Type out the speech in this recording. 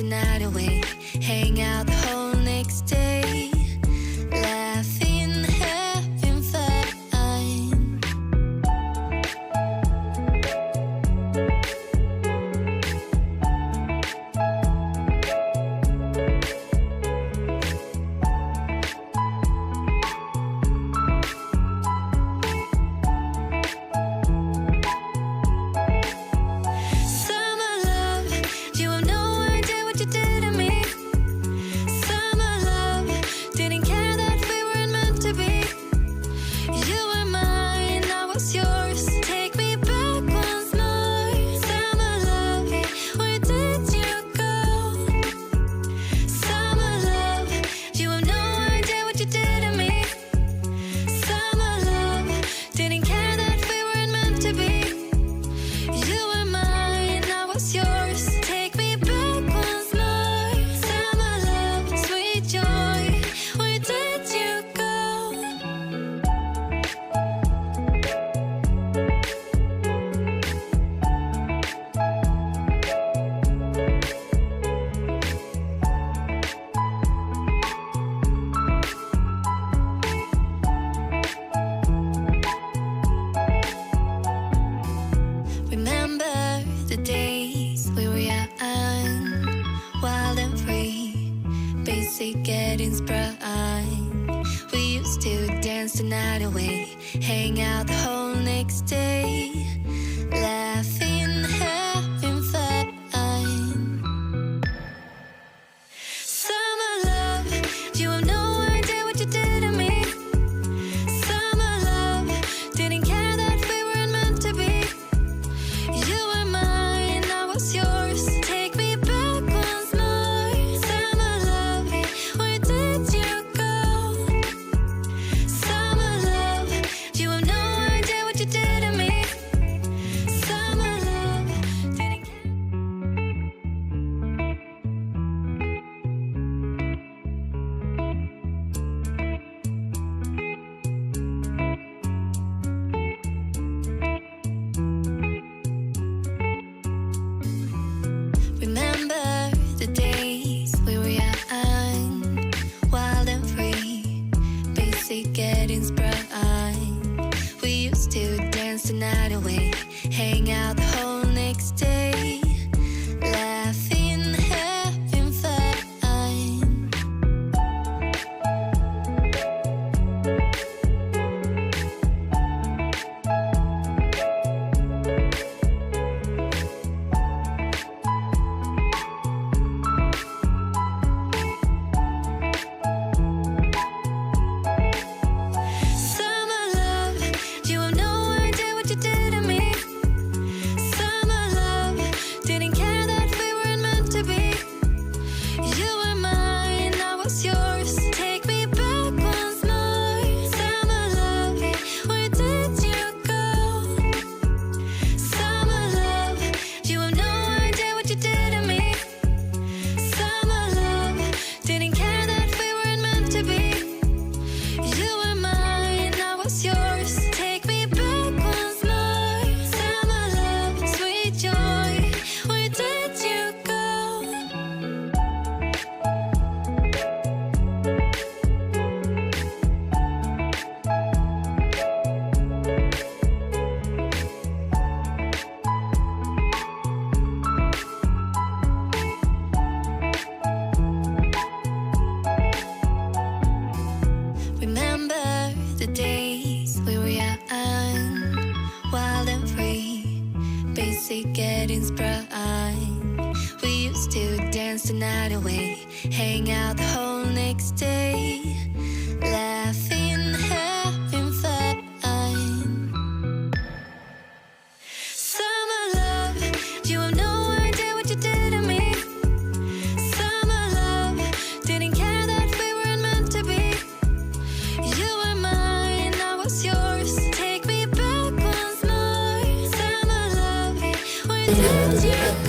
night away, hang out the whole next day, laughing, having fun. The days we were young, wild and free, basic getting sprung. We used to dance the night away, hang out the whole next day, laughing, having fun. Summer love, you have no idea what you did to me. Summer love, didn't care that we weren't meant to be. You were mine, I was yours. Take me back once more. Summer love, where did you go? Summer love, you have no idea what you did to me. Summer love, didn't care. Remember the days we were young, wild and free, basic getting sprung. We used to dance the night away, hang out the whole next day, laughing, having fun. Summer love, you have no idea what you did to me. Summer love, didn't care that we weren't meant to be. You were mine, I was yours. Take me back once more. Summer love, where did you go? Summer love, you have no idea what you did to me. Summer love, didn't care that we weren't meant to be. You were mine, I was yours. Take me back once more. Summer love, sweet joy, where did you go? Remember the days we were young, wild and free, basic getting sprung. We used to dance the night away, hang out the whole next day, laughing, having fun. Summer love, you have no idea what you did to me. Summer love, didn't care that we weren't meant to be. You were mine, I was yours. Take me back once more. Summer love, where did you go?